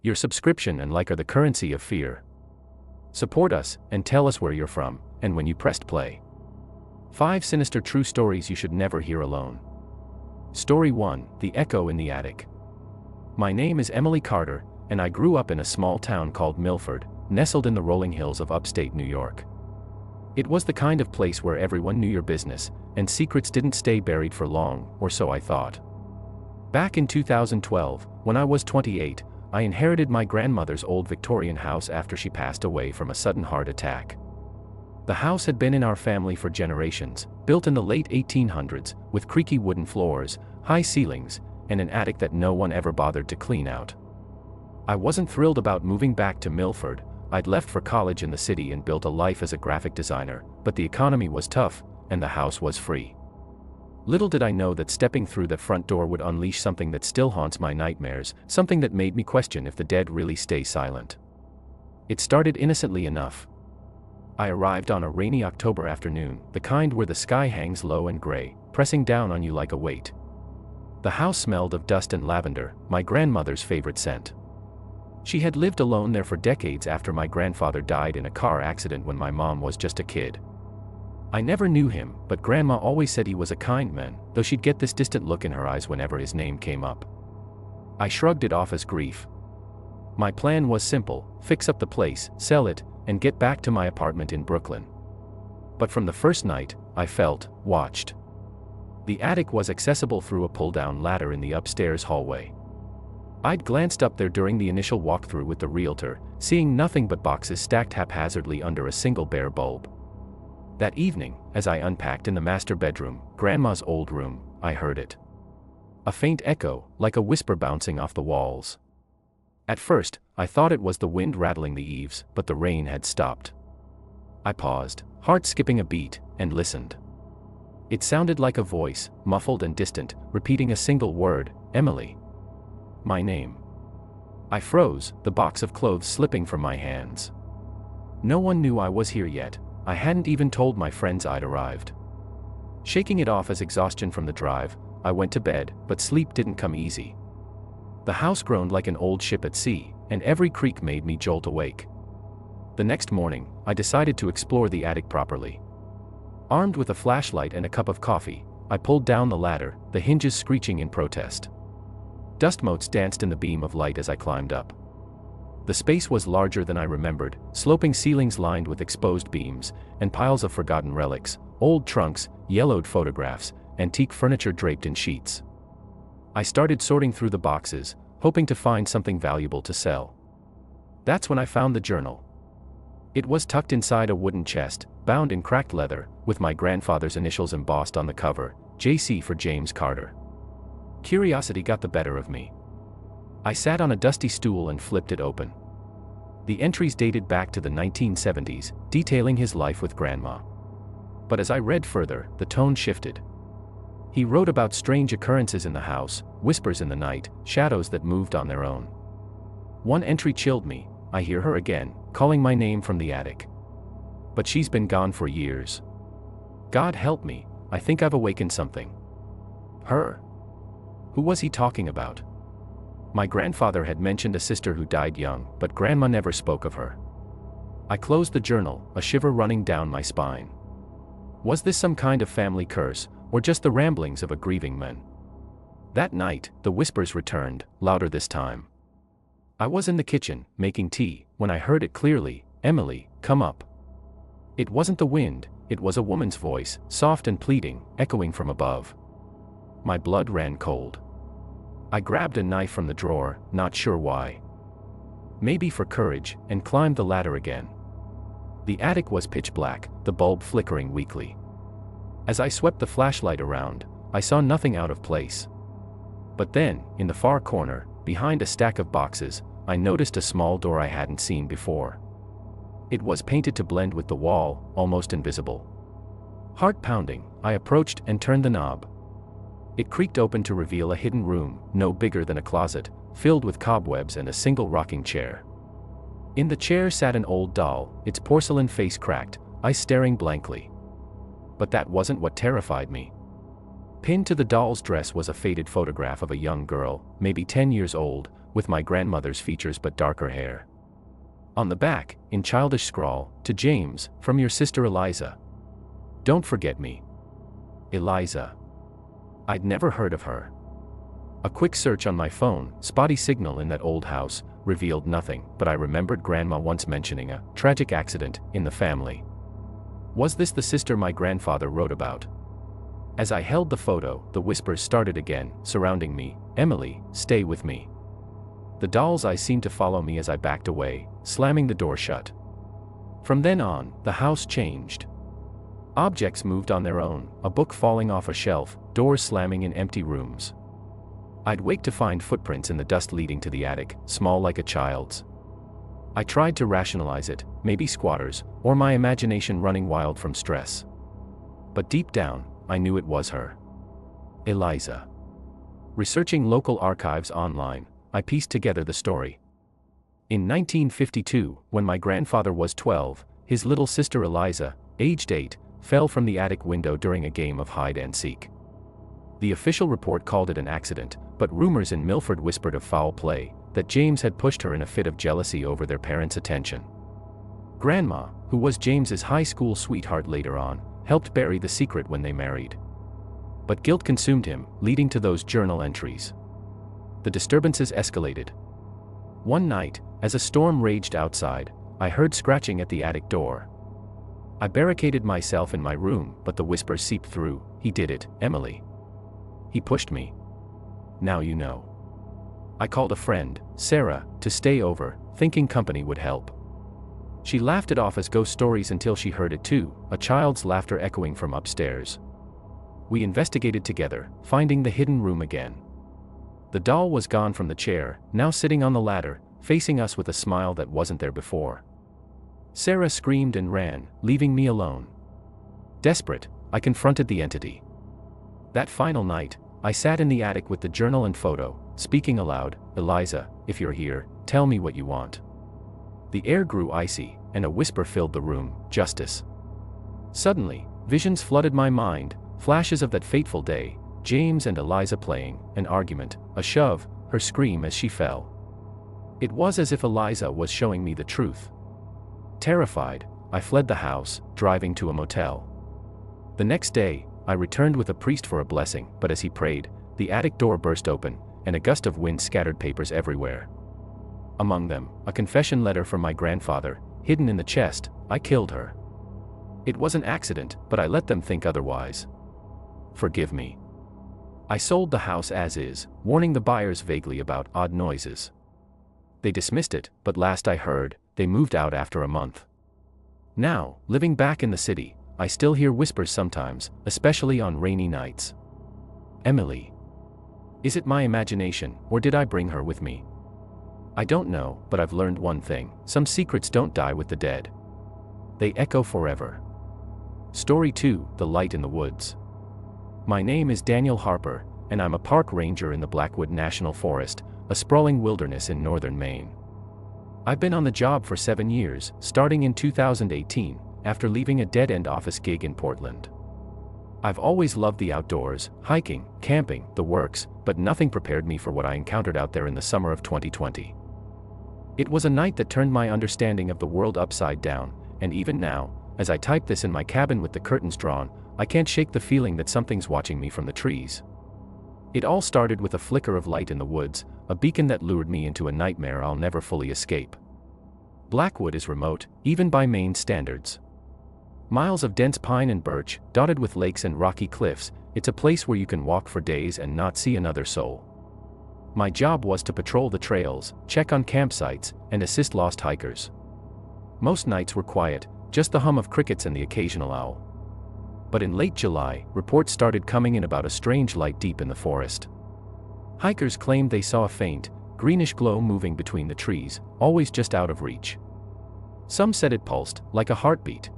Your subscription and like are the currency of fear. Support us, and tell us where you're from, and when you pressed play. 5 sinister true stories you should never hear alone. Story 1, The Echo in the Attic. My name is Emily Carter, and I grew up in a small town called Milford, nestled in the rolling hills of upstate New York. It was the kind of place where everyone knew your business, and secrets didn't stay buried for long, or so I thought. Back in 2012, when I was 28, I inherited my grandmother's old Victorian house after she passed away from a sudden heart attack. The house had been in our family for generations, built in the late 1800s, with creaky wooden floors, high ceilings, and an attic that no one ever bothered to clean out. I wasn't thrilled about moving back to Milford. I'd left for college in the city and built a life as a graphic designer, but the economy was tough, and the house was free. Little did I know that stepping through that front door would unleash something that still haunts my nightmares, something that made me question if the dead really stay silent. It started innocently enough. I arrived on a rainy October afternoon, the kind where the sky hangs low and gray, pressing down on you like a weight. The house smelled of dust and lavender, my grandmother's favorite scent. She had lived alone there for decades after my grandfather died in a car accident when my mom was just a kid. I never knew him, but Grandma always said he was a kind man, though she'd get this distant look in her eyes whenever his name came up. I shrugged it off as grief. My plan was simple: fix up the place, sell it, and get back to my apartment in Brooklyn. But from the first night, I felt watched. The attic was accessible through a pull-down ladder in the upstairs hallway. I'd glanced up there during the initial walkthrough with the realtor, seeing nothing but boxes stacked haphazardly under a single bare bulb. That evening, as I unpacked in the master bedroom, Grandma's old room, I heard it. A faint echo, like a whisper bouncing off the walls. At first, I thought it was the wind rattling the eaves, but the rain had stopped. I paused, heart skipping a beat, and listened. It sounded like a voice, muffled and distant, repeating a single word: Emily. My name. I froze, the box of clothes slipping from my hands. No one knew I was here yet. I hadn't even told my friends I'd arrived. Shaking it off as exhaustion from the drive, I went to bed, but sleep didn't come easy. The house groaned like an old ship at sea, and every creak made me jolt awake. The next morning, I decided to explore the attic properly. Armed with a flashlight and a cup of coffee, I pulled down the ladder, the hinges screeching in protest. Dust motes danced in the beam of light as I climbed up. The space was larger than I remembered, sloping ceilings lined with exposed beams, and piles of forgotten relics, old trunks, yellowed photographs, antique furniture draped in sheets. I started sorting through the boxes, hoping to find something valuable to sell. That's when I found the journal. It was tucked inside a wooden chest, bound in cracked leather, with my grandfather's initials embossed on the cover, J.C. for James Carter. Curiosity got the better of me. I sat on a dusty stool and flipped it open. The entries dated back to the 1970s, detailing his life with Grandma. But as I read further, the tone shifted. He wrote about strange occurrences in the house, whispers in the night, shadows that moved on their own. One entry chilled me: I hear her again, calling my name from the attic. But she's been gone for years. God help me, I think I've awakened something. Her? Who was he talking about? My grandfather had mentioned a sister who died young, but Grandma never spoke of her. I closed the journal, a shiver running down my spine. Was this some kind of family curse, or just the ramblings of a grieving man? That night, the whispers returned, louder this time. I was in the kitchen, making tea, when I heard it clearly: Emily, come up. It wasn't the wind, it was a woman's voice, soft and pleading, echoing from above. My blood ran cold. I grabbed a knife from the drawer, not sure why. Maybe for courage, and climbed the ladder again. The attic was pitch black, the bulb flickering weakly. As I swept the flashlight around, I saw nothing out of place. But then, in the far corner, behind a stack of boxes, I noticed a small door I hadn't seen before. It was painted to blend with the wall, almost invisible. Heart pounding, I approached and turned the knob. It creaked open to reveal a hidden room, no bigger than a closet, filled with cobwebs and a single rocking chair. In the chair sat an old doll, its porcelain face cracked, eyes staring blankly. But that wasn't what terrified me. Pinned to the doll's dress was a faded photograph of a young girl, maybe 10 years old, with my grandmother's features but darker hair. On the back, in childish scrawl, "To James, from your sister Eliza. Don't forget me." Eliza. I'd never heard of her. A quick search on my phone, spotty signal in that old house, revealed nothing, but I remembered Grandma once mentioning a tragic accident in the family. Was this the sister my grandfather wrote about? As I held the photo, the whispers started again, surrounding me. "Emily, stay with me." The doll's eyes seemed to follow me as I backed away, slamming the door shut. From then on, the house changed. Objects moved on their own, a book falling off a shelf, doors slamming in empty rooms. I'd wake to find footprints in the dust leading to the attic, small like a child's. I tried to rationalize it, maybe squatters, or my imagination running wild from stress. But deep down, I knew it was her. Eliza. Researching local archives online, I pieced together the story. In 1952, when my grandfather was 12, his little sister Eliza, aged 8, fell from the attic window during a game of hide and seek. The official report called it an accident, but rumors in Milford whispered of foul play, that James had pushed her in a fit of jealousy over their parents' attention. Grandma, who was James's high school sweetheart later on, helped bury the secret when they married. But guilt consumed him, leading to those journal entries. The disturbances escalated. One night, as a storm raged outside, I heard scratching at the attic door. I barricaded myself in my room, but the whispers seeped through. "He did it, Emily. He pushed me. Now you know." I called a friend, Sarah, to stay over, thinking company would help. She laughed it off as ghost stories until she heard it too, a child's laughter echoing from upstairs. We investigated together, finding the hidden room again. The doll was gone from the chair, now sitting on the ladder, facing us with a smile that wasn't there before. Sarah screamed and ran, leaving me alone. Desperate, I confronted the entity. That final night, I sat in the attic with the journal and photo, speaking aloud, "Eliza, if you're here, tell me what you want." The air grew icy, and a whisper filled the room, "Justice." Suddenly, visions flooded my mind, flashes of that fateful day, James and Eliza playing, an argument, a shove, her scream as she fell. It was as if Eliza was showing me the truth. Terrified, I fled the house, driving to a motel. The next day, I returned with a priest for a blessing, but as he prayed, the attic door burst open, and a gust of wind scattered papers everywhere. Among them, a confession letter from my grandfather, hidden in the chest. "I killed her. It was an accident, but I let them think otherwise. Forgive me." I sold the house as is, warning the buyers vaguely about odd noises. They dismissed it, but last I heard, they moved out after a month. Now, living back in the city, I still hear whispers sometimes, especially on rainy nights. Emily. Is it my imagination, or did I bring her with me? I don't know, but I've learned one thing: some secrets don't die with the dead. They echo forever. Story 2, The Light in the Woods. My name is Daniel Harper, and I'm a park ranger in the Blackwood National Forest, a sprawling wilderness in northern Maine. I've been on the job for 7 years, starting in 2018, after leaving a dead-end office gig in Portland. I've always loved the outdoors, hiking, camping, the works, but nothing prepared me for what I encountered out there in the summer of 2020. It was a night that turned my understanding of the world upside down, and even now, as I type this in my cabin with the curtains drawn, I can't shake the feeling that something's watching me from the trees. It all started with a flicker of light in the woods, a beacon that lured me into a nightmare I'll never fully escape. Blackwood is remote, even by Maine standards. Miles of dense pine and birch, dotted with lakes and rocky cliffs, it's a place where you can walk for days and not see another soul. My job was to patrol the trails, check on campsites, and assist lost hikers. Most nights were quiet, just the hum of crickets and the occasional owl. But in late July, reports started coming in about a strange light deep in the forest. Hikers claimed they saw a faint, greenish glow moving between the trees, always just out of reach. Some said it pulsed, like a heartbeat.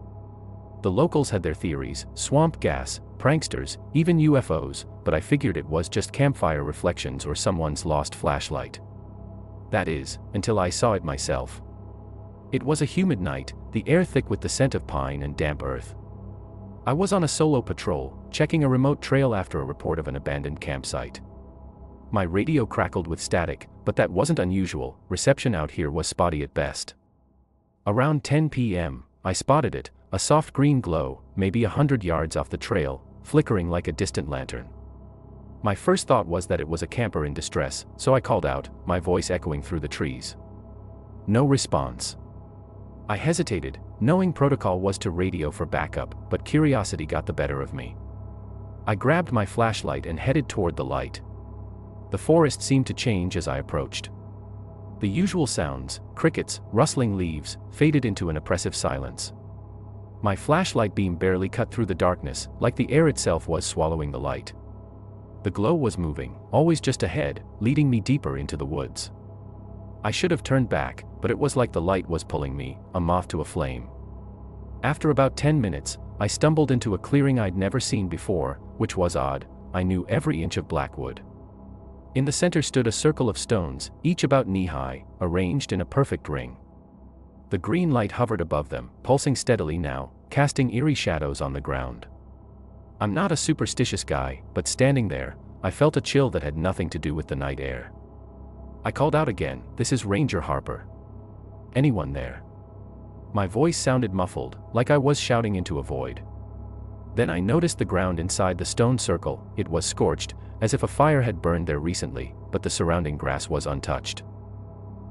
The locals had their theories: swamp gas, pranksters, even UFOs, but I figured it was just campfire reflections or someone's lost flashlight. That is, until I saw it myself. It was a humid night, the air thick with the scent of pine and damp earth. I was on a solo patrol, checking a remote trail after a report of an abandoned campsite. My radio crackled with static, but that wasn't unusual. Reception out here was spotty at best. Around 10 p.m., I spotted it, a soft green glow, maybe 100 yards off the trail, flickering like a distant lantern. My first thought was that it was a camper in distress, so I called out, my voice echoing through the trees. No response. I hesitated, knowing protocol was to radio for backup, but curiosity got the better of me. I grabbed my flashlight and headed toward the light. The forest seemed to change as I approached. The usual sounds, crickets, rustling leaves, faded into an oppressive silence. My flashlight beam barely cut through the darkness, like the air itself was swallowing the light. The glow was moving, always just ahead, leading me deeper into the woods. I should have turned back, but it was like the light was pulling me, a moth to a flame. After about 10 minutes, I stumbled into a clearing I'd never seen before, which was odd. I knew every inch of blackwood. In the center stood a circle of stones, each about knee-high, arranged in a perfect ring. The green light hovered above them, pulsing steadily now, casting eerie shadows on the ground. I'm not a superstitious guy, but standing there, I felt a chill that had nothing to do with the night air. I called out again, "This is Ranger Harper. Anyone there?" My voice sounded muffled, like I was shouting into a void. Then I noticed the ground inside the stone circle. It was scorched, as if a fire had burned there recently, but the surrounding grass was untouched.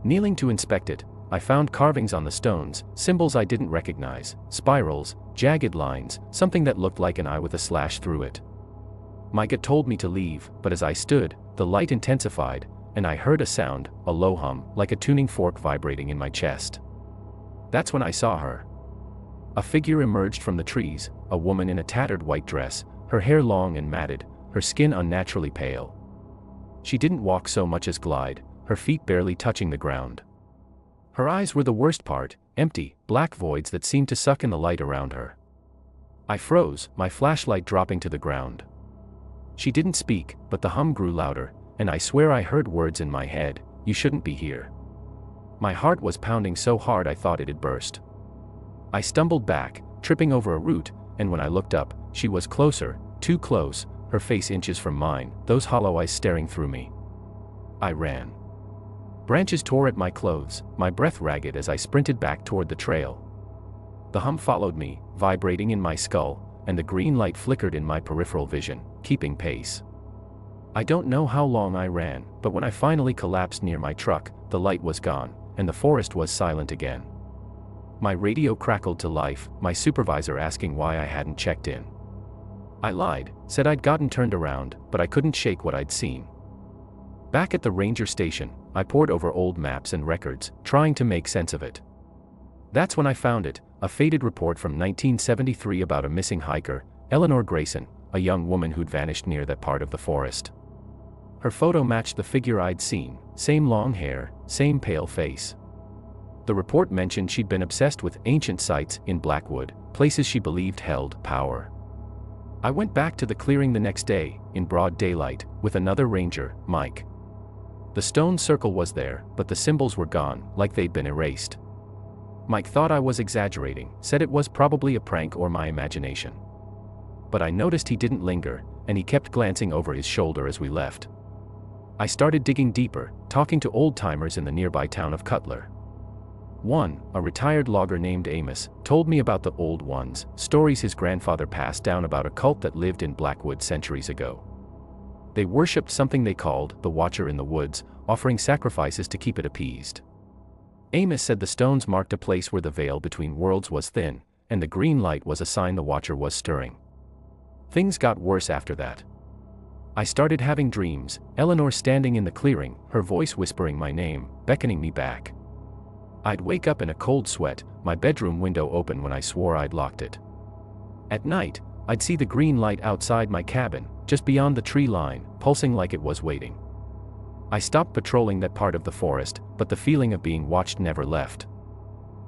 Kneeling to inspect it, I found carvings on the stones, symbols I didn't recognize, spirals, jagged lines, something that looked like an eye with a slash through it. My gut told me to leave, but as I stood, the light intensified, and I heard a sound, a low hum, like a tuning fork vibrating in my chest. That's when I saw her. A figure emerged from the trees, a woman in a tattered white dress, her hair long and matted, her skin unnaturally pale. She didn't walk so much as glide, her feet barely touching the ground. Her eyes were the worst part, empty, black voids that seemed to suck in the light around her. I froze, my flashlight dropping to the ground. She didn't speak, but the hum grew louder, and I swear I heard words in my head, "You shouldn't be here." My heart was pounding so hard I thought it'd burst. I stumbled back, tripping over a root, and when I looked up, she was closer, too close, her face inches from mine, those hollow eyes staring through me. I ran. Branches tore at my clothes, my breath ragged as I sprinted back toward the trail. The hum followed me, vibrating in my skull, and the green light flickered in my peripheral vision, keeping pace. I don't know how long I ran, but when I finally collapsed near my truck, the light was gone, and the forest was silent again. My radio crackled to life, my supervisor asking why I hadn't checked in. I lied, said I'd gotten turned around, but I couldn't shake what I'd seen. Back at the ranger station, I pored over old maps and records, trying to make sense of it. That's when I found it, a faded report from 1973 about a missing hiker, Eleanor Grayson, a young woman who'd vanished near that part of the forest. Her photo matched the figure I'd seen, same long hair, same pale face. The report mentioned she'd been obsessed with ancient sites in Blackwood, places she believed held power. I went back to the clearing the next day, in broad daylight, with another ranger, Mike. The stone circle was there, but the symbols were gone, like they'd been erased. Mike thought I was exaggerating, said it was probably a prank or my imagination. But I noticed he didn't linger, and he kept glancing over his shoulder as we left. I started digging deeper, talking to old-timers in the nearby town of Cutler. One, a retired logger named Amos, told me about the old ones, stories his grandfather passed down about a cult that lived in Blackwood centuries ago. They worshipped something they called the Watcher in the Woods, offering sacrifices to keep it appeased. Amos said the stones marked a place where the veil between worlds was thin, and the green light was a sign the Watcher was stirring. Things got worse after that. I started having dreams, Eleanor standing in the clearing, her voice whispering my name, beckoning me back. I'd wake up in a cold sweat, my bedroom window open when I swore I'd locked it. At night, I'd see the green light outside my cabin, just beyond the tree line, pulsing like it was waiting. I stopped patrolling that part of the forest, but the feeling of being watched never left.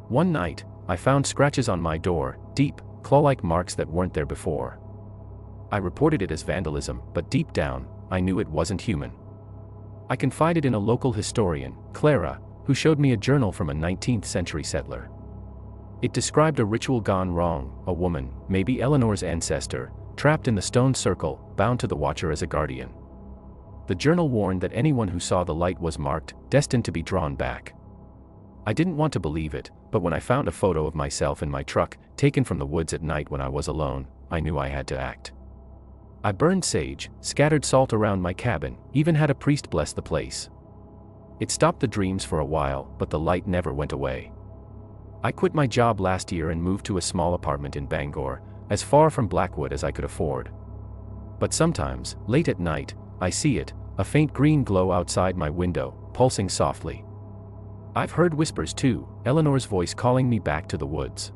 One night, I found scratches on my door, deep, claw-like marks that weren't there before. I reported it as vandalism, but deep down, I knew it wasn't human. I confided in a local historian, Clara, who showed me a journal from a 19th century settler. It described a ritual gone wrong, a woman, maybe Eleanor's ancestor, trapped in the stone circle, bound to the Watcher as a guardian. The journal warned that anyone who saw the light was marked, destined to be drawn back. I didn't want to believe it, but when I found a photo of myself in my truck, taken from the woods at night when I was alone, I knew I had to act. I burned sage, scattered salt around my cabin, even had a priest bless the place. It stopped the dreams for a while, but the light never went away. I quit my job last year and moved to a small apartment in Bangor, as far from Blackwood as I could afford. But sometimes, late at night, I see it, a faint green glow outside my window, pulsing softly. I've heard whispers too, Eleanor's voice calling me back to the woods.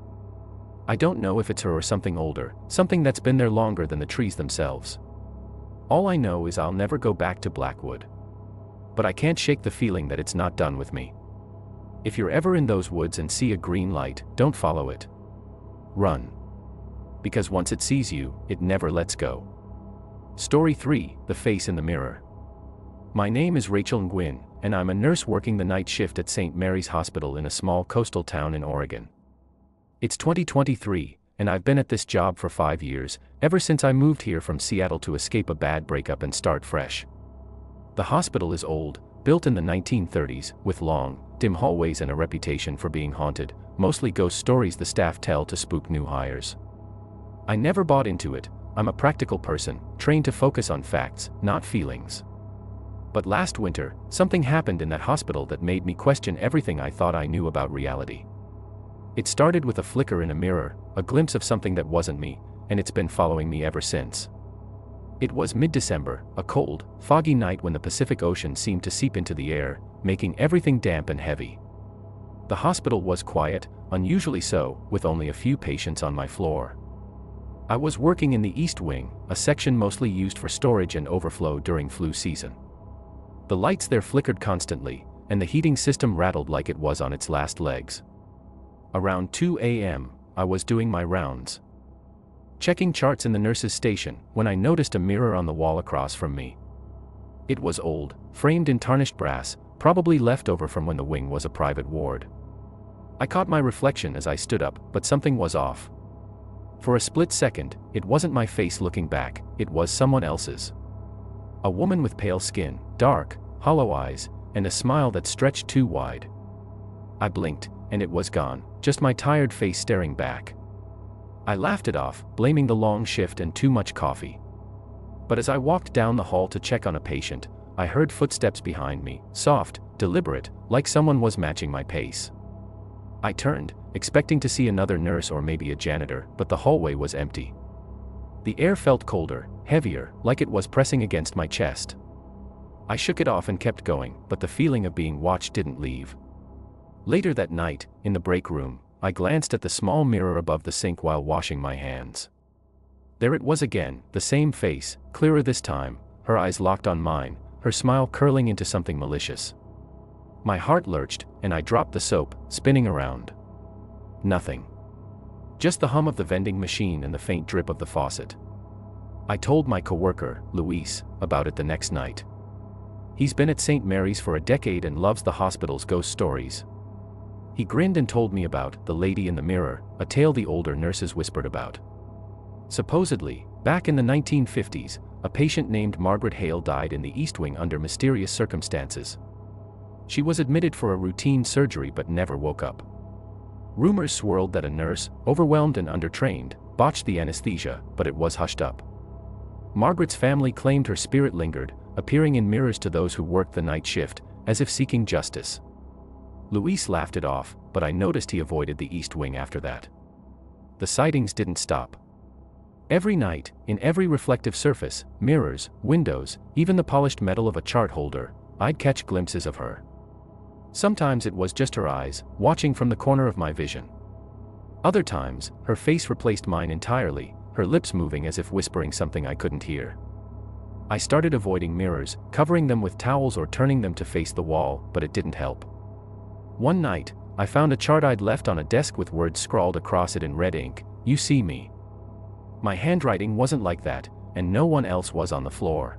I don't know if it's her or something older, something that's been there longer than the trees themselves. All I know is I'll never go back to Blackwood. But I can't shake the feeling that it's not done with me. If you're ever in those woods and see a green light, don't follow it. Run. Because once it sees you, it never lets go. Story 3, The Face in the Mirror. My name is 𝒉𝒄𝒄𝒄, and I'm a nurse working the night shift at St. Mary's Hospital in a small coastal town in Oregon. It's 2023, and I've been at this job for 5 years, ever since I moved here from Seattle to escape a bad breakup and start fresh. The hospital is old, built in the 1930s, with long, dim hallways and a reputation for being haunted, mostly ghost stories the staff tell to spook new hires. I never bought into it. I'm a practical person, trained to focus on facts, not feelings. But last winter, something happened in that hospital that made me question everything I thought I knew about reality. It started with a flicker in a mirror, a glimpse of something that wasn't me, and it's been following me ever since. It was mid-December, a cold, foggy night when the Pacific Ocean seemed to seep into the air, making everything damp and heavy. The hospital was quiet, unusually so, with only a few patients on my floor. I was working in the East Wing, a section mostly used for storage and overflow during flu season. The lights there flickered constantly, and the heating system rattled like it was on its last legs. Around 2 a.m., I was doing my rounds, checking charts in the nurse's station, when I noticed a mirror on the wall across from me. It was old, framed in tarnished brass, probably left over from when the wing was a private ward. I caught my reflection as I stood up, but something was off. For a split second, it wasn't my face looking back, it was someone else's. A woman with pale skin, dark, hollow eyes, and a smile that stretched too wide. I blinked, and it was gone, just my tired face staring back. I laughed it off, blaming the long shift and too much coffee. But as I walked down the hall to check on a patient, I heard footsteps behind me, soft, deliberate, like someone was matching my pace. I turned, expecting to see another nurse or maybe a janitor, but the hallway was empty. The air felt colder, heavier, like it was pressing against my chest. I shook it off and kept going, but the feeling of being watched didn't leave. Later that night, in the break room, I glanced at the small mirror above the sink while washing my hands. There it was again, the same face, clearer this time, her eyes locked on mine, her smile curling into something malicious. My heart lurched, and I dropped the soap, spinning around. Nothing. Just the hum of the vending machine and the faint drip of the faucet. I told my coworker, Luis, about it the next night. He's been at St. Mary's for a decade and loves the hospital's ghost stories. He grinned and told me about the lady in the mirror, a tale the older nurses whispered about. Supposedly, back in the 1950s, a patient named Margaret Hale died in the East Wing under mysterious circumstances. She was admitted for a routine surgery but never woke up. Rumors swirled that a nurse, overwhelmed and undertrained, botched the anesthesia, but it was hushed up. Margaret's family claimed her spirit lingered, appearing in mirrors to those who worked the night shift, as if seeking justice. Luis laughed it off, but I noticed he avoided the East Wing after that. The sightings didn't stop. Every night, in every reflective surface, mirrors, windows, even the polished metal of a chart holder, I'd catch glimpses of her. Sometimes it was just her eyes, watching from the corner of my vision. Other times, her face replaced mine entirely, her lips moving as if whispering something I couldn't hear. I started avoiding mirrors, covering them with towels or turning them to face the wall, but it didn't help. One night, I found a chart I'd left on a desk with words scrawled across it in red ink, "You see me." My handwriting wasn't like that, and no one else was on the floor.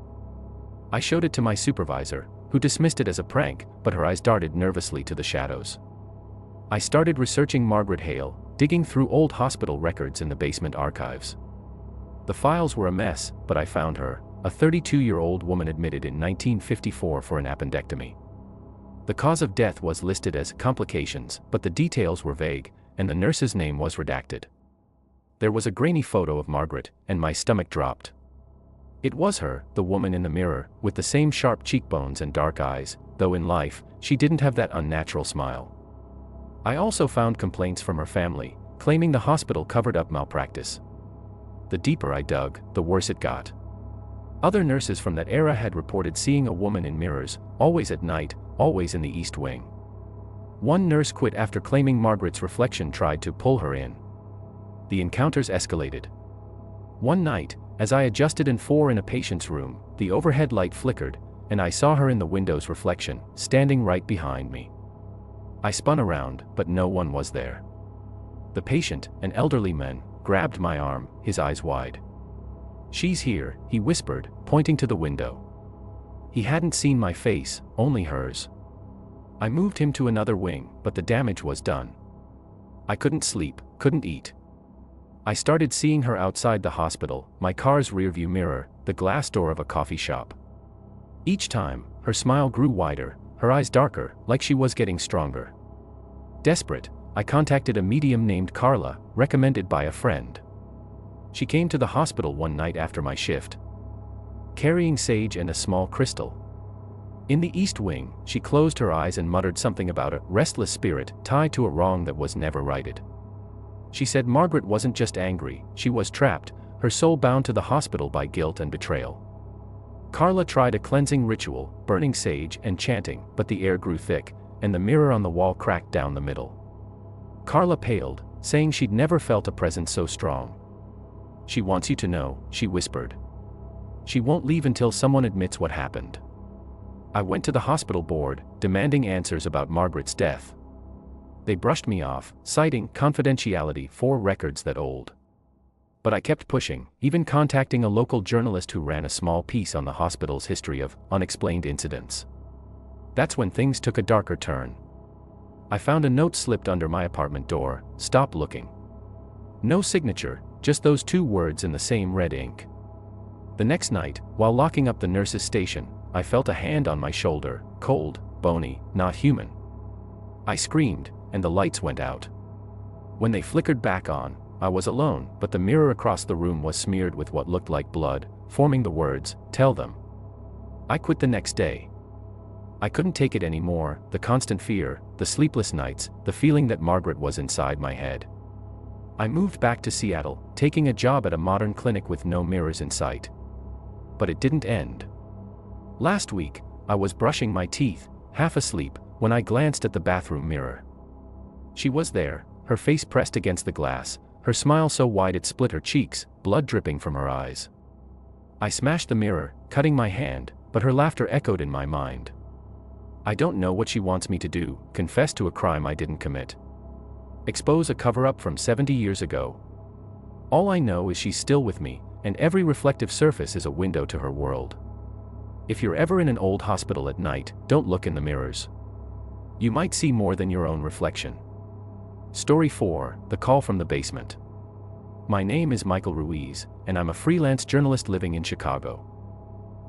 I showed it to my supervisor, who dismissed it as a prank, but her eyes darted nervously to the shadows. I started researching Margaret Hale, digging through old hospital records in the basement archives. The files were a mess, but I found her, a 32-year-old woman admitted in 1954 for an appendectomy. The cause of death was listed as complications, but the details were vague, and the nurse's name was redacted. There was a grainy photo of Margaret, and my stomach dropped. It was her, the woman in the mirror, with the same sharp cheekbones and dark eyes, though in life, she didn't have that unnatural smile. I also found complaints from her family, claiming the hospital covered up malpractice. The deeper I dug, the worse it got. Other nurses from that era had reported seeing a woman in mirrors, always at night, always in the East Wing. One nurse quit after claiming Margaret's reflection tried to pull her in. The encounters escalated. One night, as I adjusted an IV in a patient's room, the overhead light flickered, and I saw her in the window's reflection, standing right behind me. I spun around, but no one was there. The patient, an elderly man, grabbed my arm, his eyes wide. "She's here," he whispered, pointing to the window. He hadn't seen my face, only hers. I moved him to another wing, but the damage was done. I couldn't sleep, couldn't eat. I started seeing her outside the hospital, my car's rearview mirror, the glass door of a coffee shop. Each time, her smile grew wider, her eyes darker, like she was getting stronger. Desperate, I contacted a medium named Carla, recommended by a friend. She came to the hospital one night after my shift, carrying sage and a small crystal. In the East Wing, she closed her eyes and muttered something about a restless spirit tied to a wrong that was never righted. She said Margaret wasn't just angry, she was trapped, her soul bound to the hospital by guilt and betrayal. Carla tried a cleansing ritual, burning sage and chanting, but the air grew thick, and the mirror on the wall cracked down the middle. Carla paled, saying she'd never felt a presence so strong. "She wants you to know," she whispered. "She won't leave until someone admits what happened." I went to the hospital board, demanding answers about Margaret's death. They brushed me off, citing confidentiality for records that old. But I kept pushing, even contacting a local journalist who ran a small piece on the hospital's history of unexplained incidents. That's when things took a darker turn. I found a note slipped under my apartment door: "Stop looking." No signature, just those two words in the same red ink. The next night, while locking up the nurse's station, I felt a hand on my shoulder, cold, bony, not human. I screamed, and the lights went out. When they flickered back on, I was alone, but the mirror across the room was smeared with what looked like blood, forming the words, "Tell them." I quit the next day. I couldn't take it anymore, the constant fear, the sleepless nights, the feeling that Margaret was inside my head. I moved back to Seattle, taking a job at a modern clinic with no mirrors in sight. But it didn't end. Last week, I was brushing my teeth, half asleep, when I glanced at the bathroom mirror. She was there, her face pressed against the glass, her smile so wide it split her cheeks, blood dripping from her eyes. I smashed the mirror, cutting my hand, but her laughter echoed in my mind. I don't know what she wants me to do: confess to a crime I didn't commit, expose a cover-up from 70 years ago. All I know is she's still with me, and every reflective surface is a window to her world. If you're ever in an old hospital at night, don't look in the mirrors. You might see more than your own reflection. Story 4, The Call from the Basement. My name is Michael Ruiz, and I'm a freelance journalist living in Chicago.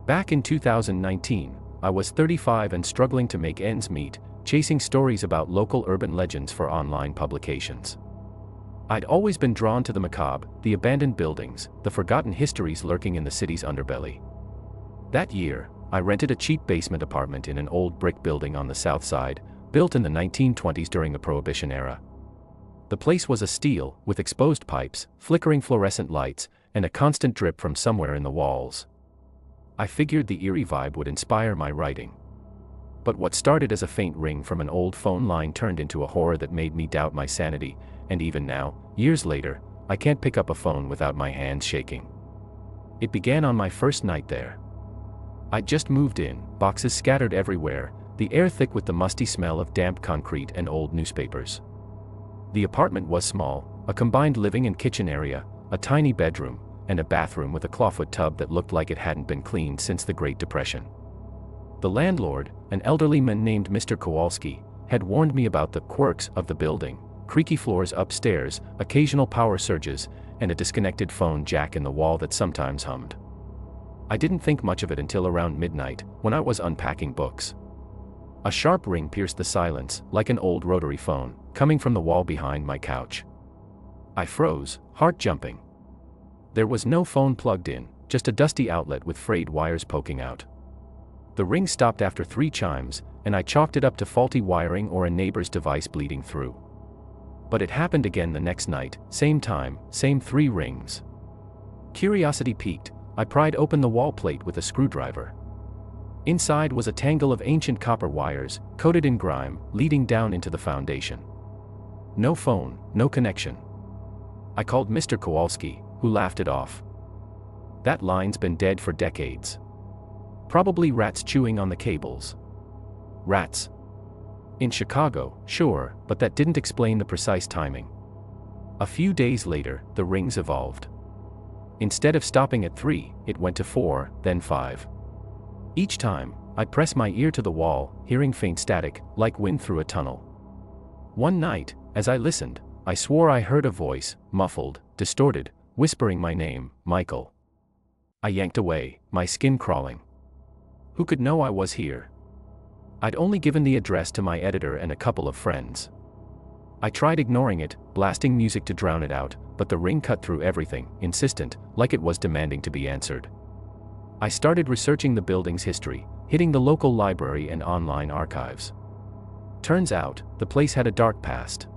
Back in 2019, I was 35 and struggling to make ends meet, chasing stories about local urban legends for online publications. I'd always been drawn to the macabre, the abandoned buildings, the forgotten histories lurking in the city's underbelly. That year, I rented a cheap basement apartment in an old brick building on the south side, built in the 1920s during the Prohibition era. The place was a steal, with exposed pipes, flickering fluorescent lights, and a constant drip from somewhere in the walls. I figured the eerie vibe would inspire my writing. But what started as a faint ring from an old phone line turned into a horror that made me doubt my sanity, and even now, years later, I can't pick up a phone without my hands shaking. It began on my first night there. I'd just moved in, boxes scattered everywhere, the air thick with the musty smell of damp concrete and old newspapers. The apartment was small, a combined living and kitchen area, a tiny bedroom, and a bathroom with a clawfoot tub that looked like it hadn't been cleaned since the Great Depression. The landlord, an elderly man named Mr. Kowalski, had warned me about the quirks of the building: creaky floors upstairs, occasional power surges, and a disconnected phone jack in the wall that sometimes hummed. I didn't think much of it until around midnight, when I was unpacking books. A sharp ring pierced the silence, like an old rotary phone, coming from the wall behind my couch. I froze, heart jumping. There was no phone plugged in, just a dusty outlet with frayed wires poking out. The ring stopped after 3 chimes, and I chalked it up to faulty wiring or a neighbor's device bleeding through. But it happened again the next night, same time, same 3 rings. Curiosity piqued, I pried open the wall plate with a screwdriver. Inside was a tangle of ancient copper wires, coated in grime, leading down into the foundation. No phone, no connection. I called Mr. Kowalski, who laughed it off. That line's been dead for decades. Probably rats chewing on the cables. Rats. In Chicago, sure, but that didn't explain the precise timing. A few days later, the rings evolved. Instead of stopping at 3, it went to 4, then 5. Each time, I pressed my ear to the wall, hearing faint static, like wind through a tunnel. One night, as I listened, I swore I heard a voice, muffled, distorted, whispering my name, Michael. I yanked away, my skin crawling. Who could know I was here? I'd only given the address to my editor and a couple of friends. I tried ignoring it, blasting music to drown it out, but the ring cut through everything, insistent, like it was demanding to be answered. I started researching the building's history, hitting the local library and online archives. Turns out, the place had a dark past.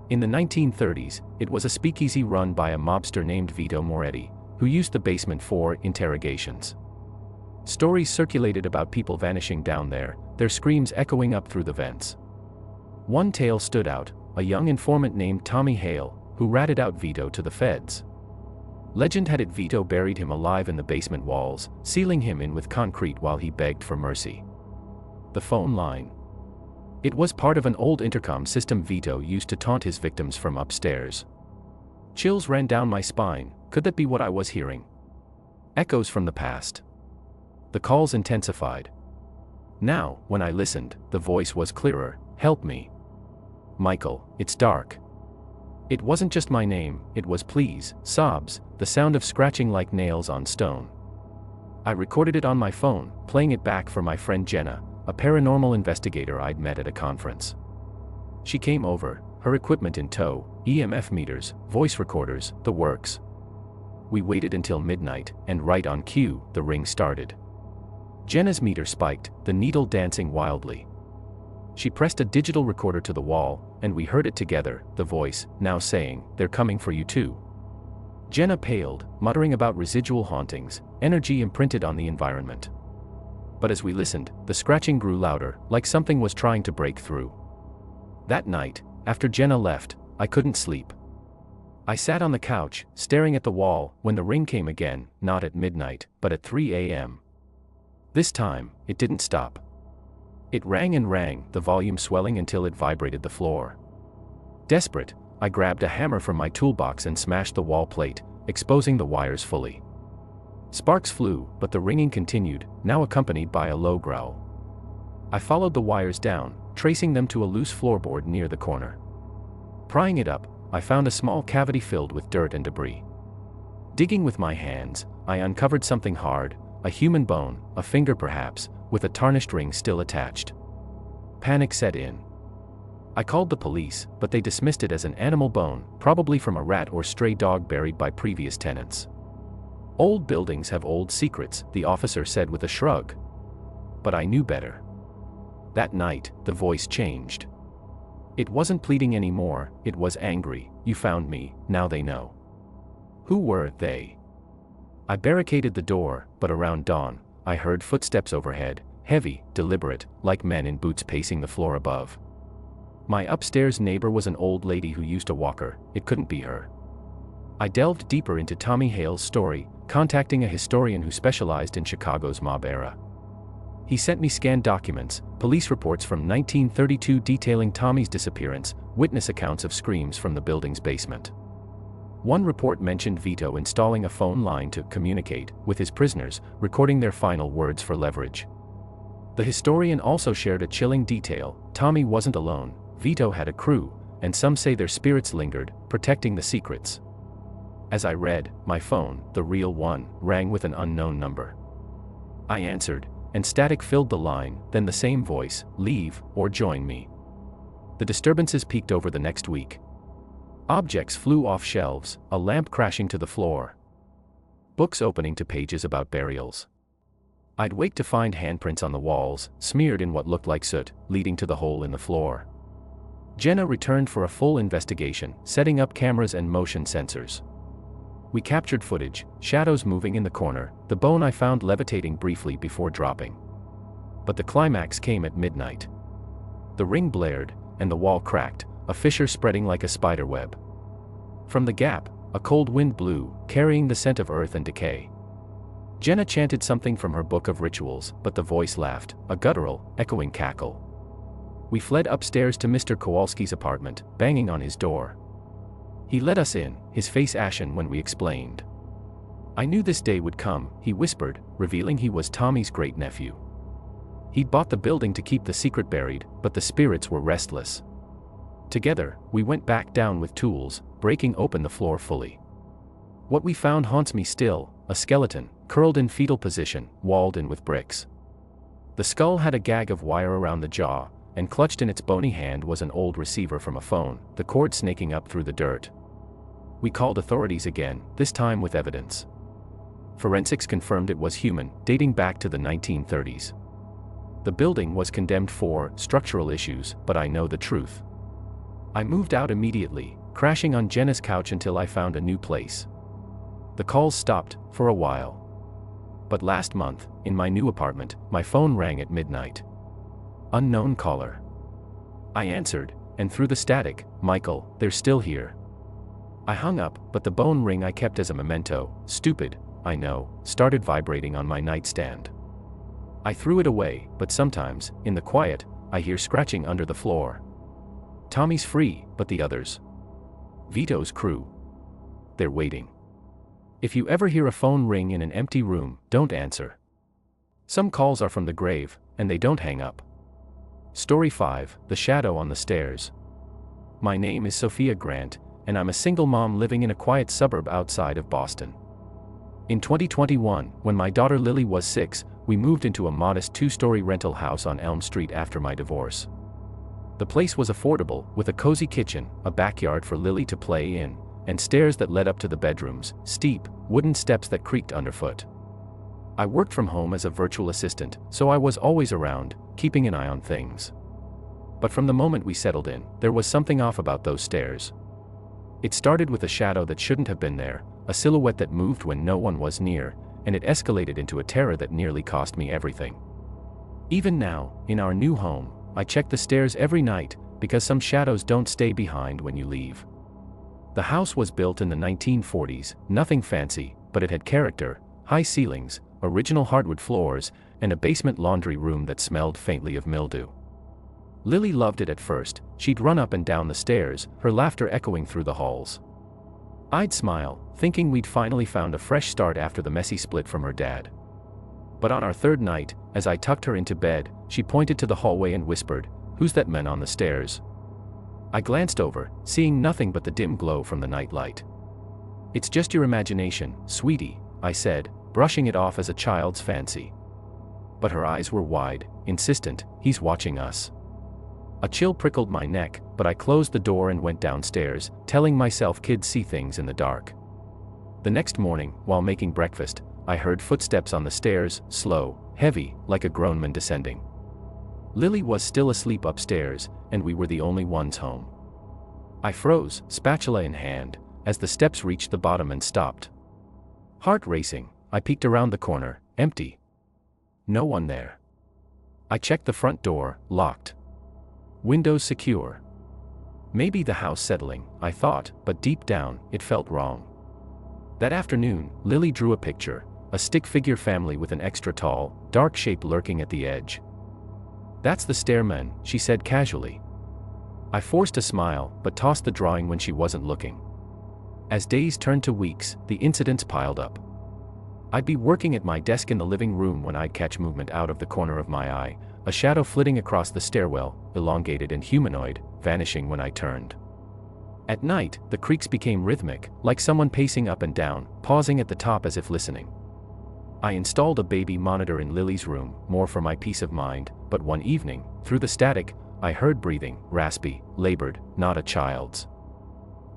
In the 1930s, it was a speakeasy run by a mobster named Vito Moretti, who used the basement for interrogations. Stories circulated about people vanishing down there, their screams echoing up through the vents. One tale stood out, a young informant named Tommy Hale, who ratted out Vito to the feds. Legend had it Vito buried him alive in the basement walls, sealing him in with concrete while he begged for mercy. The phone line. It was part of an old intercom system Vito used to taunt his victims from upstairs. Chills ran down my spine. Could that be what I was hearing? Echoes from the past. The calls intensified. Now, when I listened, the voice was clearer. Help me. Michael, it's dark. It wasn't just my name, it was pleas, sobs, the sound of scratching like nails on stone. I recorded it on my phone, playing it back for my friend Jenna, a paranormal investigator I'd met at a conference. She came over, her equipment in tow, EMF meters, voice recorders, the works. We waited until midnight, and right on cue, the ring started. Jenna's meter spiked, the needle dancing wildly. She pressed a digital recorder to the wall, and we heard it together, the voice, now saying, "They're coming for you too." Jenna paled, muttering about residual hauntings, energy imprinted on the environment. But as we listened, the scratching grew louder, like something was trying to break through. That night, after Jenna left, I couldn't sleep. I sat on the couch, staring at the wall, when the ring came again, not at midnight, but at 3 a.m. This time, it didn't stop. It rang and rang, the volume swelling until it vibrated the floor. Desperate, I grabbed a hammer from my toolbox and smashed the wall plate, exposing the wires fully. Sparks flew, but the ringing continued, now accompanied by a low growl. I followed the wires down, tracing them to a loose floorboard near the corner. Prying it up, I found a small cavity filled with dirt and debris. Digging with my hands, I uncovered something hard, a human bone, a finger perhaps, with a tarnished ring still attached. Panic set in. I called the police, but they dismissed it as an animal bone, probably from a rat or stray dog buried by previous tenants. Old buildings have old secrets, the officer said with a shrug. But I knew better. That night, the voice changed. It wasn't pleading anymore, it was angry. "You found me, now they know." Who were they? I barricaded the door, but around dawn, I heard footsteps overhead, heavy, deliberate, like men in boots pacing the floor above. My upstairs neighbor was an old lady who used a walker, it couldn't be her. I delved deeper into Tommy Hale's story, contacting a historian who specialized in Chicago's mob era. He sent me scanned documents, police reports from 1932 detailing Tommy's disappearance, witness accounts of screams from the building's basement. One report mentioned Vito installing a phone line to communicate with his prisoners, recording their final words for leverage. The historian also shared a chilling detail: Tommy wasn't alone, Vito had a crew, and some say their spirits lingered, protecting the secrets. As I read, my phone, the real one, rang with an unknown number. I answered, and static filled the line, then the same voice, "Leave, or join me." The disturbances peaked over the next week. Objects flew off shelves, a lamp crashing to the floor. Books opening to pages about burials. I'd wake to find handprints on the walls, smeared in what looked like soot, leading to the hole in the floor. Jenna returned for a full investigation, setting up cameras and motion sensors. We captured footage, shadows moving in the corner, the bone I found levitating briefly before dropping. But the climax came at midnight. The ring blared, and the wall cracked, a fissure spreading like a spider web. From the gap, a cold wind blew, carrying the scent of earth and decay. Jenna chanted something from her book of rituals, but the voice laughed, a guttural, echoing cackle. We fled upstairs to Mr. Kowalski's apartment, banging on his door. He let us in, his face ashen when we explained. "I knew this day would come," he whispered, revealing he was Tommy's great-nephew. He'd bought the building to keep the secret buried, but the spirits were restless. Together, we went back down with tools, breaking open the floor fully. What we found haunts me still, a skeleton, curled in fetal position, walled in with bricks. The skull had a gag of wire around the jaw, and clutched in its bony hand was an old receiver from a phone, the cord snaking up through the dirt. We called authorities again, this time with evidence. Forensics confirmed it was human, dating back to the 1930s. The building was condemned for structural issues, but I know the truth. I moved out immediately, crashing on Jenna's couch until I found a new place. The calls stopped, for a while. But last month, in my new apartment, my phone rang at midnight. Unknown caller. I answered, and through the static, "Michael, they're still here." I hung up, but the bone ring I kept as a memento, stupid, I know, started vibrating on my nightstand. I threw it away, but sometimes, in the quiet, I hear scratching under the floor. Tommy's free, but the others? Vito's crew. They're waiting. If you ever hear a phone ring in an empty room, don't answer. Some calls are from the grave, and they don't hang up. Story 5, The Shadow on the Stairs. My name is Sophia Grant, and I'm a single mom living in a quiet suburb outside of Boston. In 2021, when my daughter Lily was 6, we moved into a modest 2-story rental house on Elm Street after my divorce. The place was affordable, with a cozy kitchen, a backyard for Lily to play in, and stairs that led up to the bedrooms, steep, wooden steps that creaked underfoot. I worked from home as a virtual assistant, so I was always around, keeping an eye on things. But from the moment we settled in, there was something off about those stairs. It started with a shadow that shouldn't have been there, a silhouette that moved when no one was near, and it escalated into a terror that nearly cost me everything. Even now, in our new home, I check the stairs every night, because some shadows don't stay behind when you leave. The house was built in the 1940s, nothing fancy, but it had character, high ceilings, original hardwood floors, and a basement laundry room that smelled faintly of mildew. Lily loved it at first. She'd run up and down the stairs, her laughter echoing through the halls. I'd smile, thinking we'd finally found a fresh start after the messy split from her dad. But on our third night, as I tucked her into bed, she pointed to the hallway and whispered, "Who's that man on the stairs?" I glanced over, seeing nothing but the dim glow from the nightlight. "It's just your imagination, sweetie," I said, brushing it off as a child's fancy. But her eyes were wide, insistent. "He's watching us." A chill prickled my neck, but I closed the door and went downstairs, telling myself kids see things in the dark. The next morning, while making breakfast, I heard footsteps on the stairs, slow, heavy, like a grown man descending. Lily was still asleep upstairs, and we were the only ones home. I froze, spatula in hand, as the steps reached the bottom and stopped. Heart racing, I peeked around the corner, empty. No one there. I checked the front door, locked. Windows secure. Maybe the house settling, I thought, but deep down, it felt wrong. That afternoon, Lily drew a picture, a stick figure family with an extra tall, dark shape lurking at the edge. "That's the stairman," she said casually. I forced a smile, but tossed the drawing when she wasn't looking. As days turned to weeks, the incidents piled up. I'd be working at my desk in the living room when I'd catch movement out of the corner of my eye, a shadow flitting across the stairwell, elongated and humanoid, vanishing when I turned. At night, the creaks became rhythmic, like someone pacing up and down, pausing at the top as if listening. I installed a baby monitor in Lily's room, more for my peace of mind, but one evening, through the static, I heard breathing, raspy, labored, not a child's.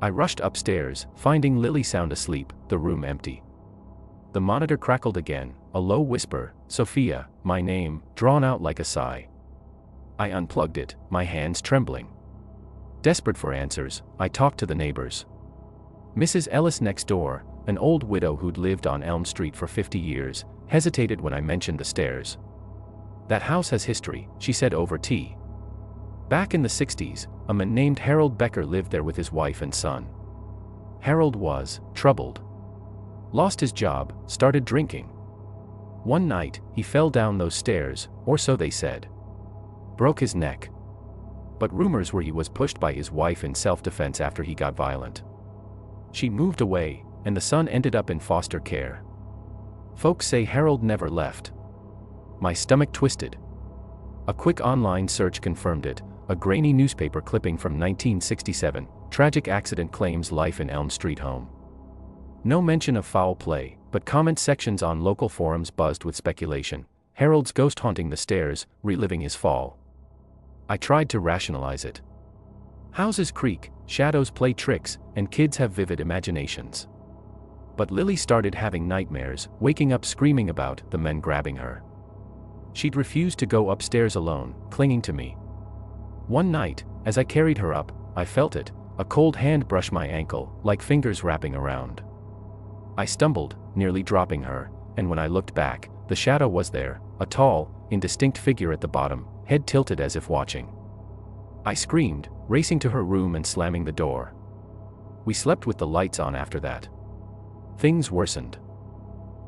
I rushed upstairs, finding Lily sound asleep, the room empty. The monitor crackled again, a low whisper, "Sophia," my name, drawn out like a sigh. I unplugged it, my hands trembling. Desperate for answers, I talked to the neighbors. Mrs. Ellis next door, an old widow who'd lived on Elm Street for 50 years, hesitated when I mentioned the stairs. "That house has history," she said over tea. "Back in the 60s, a man named Harold Becker lived there with his wife and son. Harold was troubled. Lost his job, started drinking. One night, he fell down those stairs, or so they said. Broke his neck. But rumors were he was pushed by his wife in self-defense after he got violent. She moved away, and the son ended up in foster care. Folks say Harold never left." My stomach twisted. A quick online search confirmed it, a grainy newspaper clipping from 1967, "Tragic accident claims life in Elm Street home." No mention of foul play, but comment sections on local forums buzzed with speculation. Harold's ghost haunting the stairs, reliving his fall. I tried to rationalize it. Houses creak, shadows play tricks, and kids have vivid imaginations. But Lily started having nightmares, waking up screaming about the men grabbing her. She'd refused to go upstairs alone, clinging to me. One night, as I carried her up, I felt it, a cold hand brush my ankle, like fingers wrapping around. I stumbled, nearly dropping her, and when I looked back, the shadow was there, a tall, indistinct figure at the bottom, head tilted as if watching. I screamed, racing to her room and slamming the door. We slept with the lights on after that. Things worsened.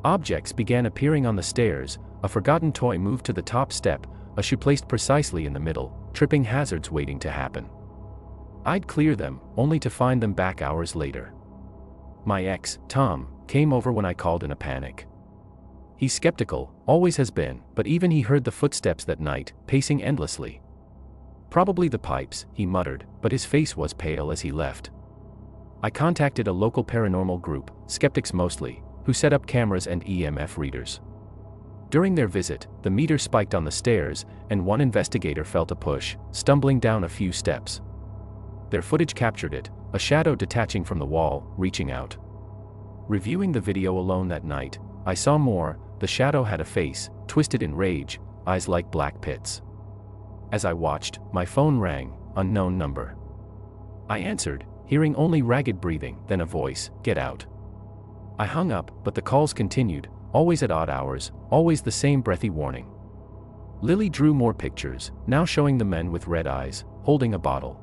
Objects began appearing on the stairs, a forgotten toy moved to the top step, a shoe placed precisely in the middle, tripping hazards waiting to happen. I'd clear them, only to find them back hours later. My ex, Tom, came over when I called in a panic. He's skeptical, always has been, but even he heard the footsteps that night, pacing endlessly. "Probably the pipes," he muttered, but his face was pale as he left. I contacted a local paranormal group, skeptics mostly, who set up cameras and EMF readers. During their visit, the meter spiked on the stairs, and one investigator felt a push, stumbling down a few steps. Their footage captured it, a shadow detaching from the wall, reaching out. Reviewing the video alone that night, I saw more. The shadow had a face, twisted in rage, eyes like black pits. As I watched, my phone rang, unknown number. I answered, hearing only ragged breathing, then a voice, "Get out." I hung up, but the calls continued, always at odd hours, always the same breathy warning. Lily drew more pictures, now showing the men with red eyes, holding a bottle.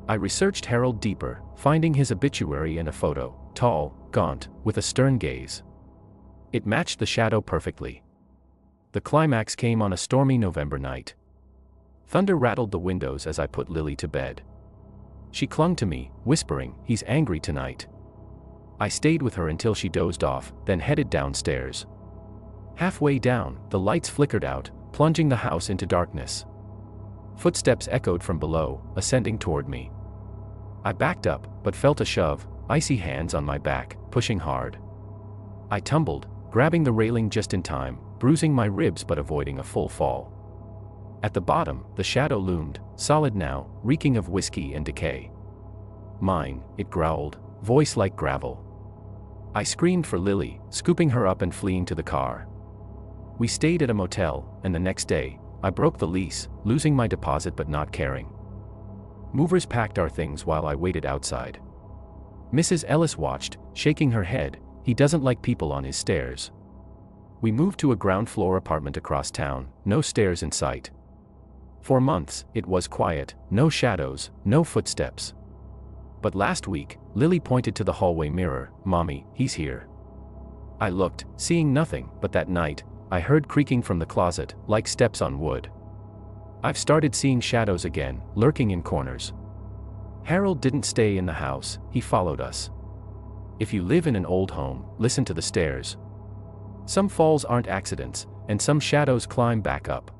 I researched Harold deeper, finding his obituary and a photo, tall, gaunt, with a stern gaze. It matched the shadow perfectly. The climax came on a stormy November night. Thunder rattled the windows as I put Lily to bed. She clung to me, whispering, "He's angry tonight." I stayed with her until she dozed off, then headed downstairs. Halfway down, the lights flickered out, plunging the house into darkness. Footsteps echoed from below, ascending toward me. I backed up, but felt a shove, icy hands on my back, pushing hard. I tumbled, grabbing the railing just in time, bruising my ribs but avoiding a full fall. At the bottom, the shadow loomed, solid now, reeking of whiskey and decay. "Mine," it growled, voice like gravel. I screamed for Lily, scooping her up and fleeing to the car. We stayed at a motel, and the next day, I broke the lease, losing my deposit but not caring. Movers packed our things while I waited outside. Mrs. Ellis watched, shaking her head. "He doesn't like people on his stairs." We moved to a ground-floor apartment across town, no stairs in sight. For months, it was quiet, no shadows, no footsteps. But last week, Lily pointed to the hallway mirror, "Mommy, he's here." I looked, seeing nothing, but that night, I heard creaking from the closet, like steps on wood. I've started seeing shadows again, lurking in corners. Harold didn't stay in the house, he followed us. If you live in an old home, listen to the stairs. Some falls aren't accidents, and some shadows climb back up.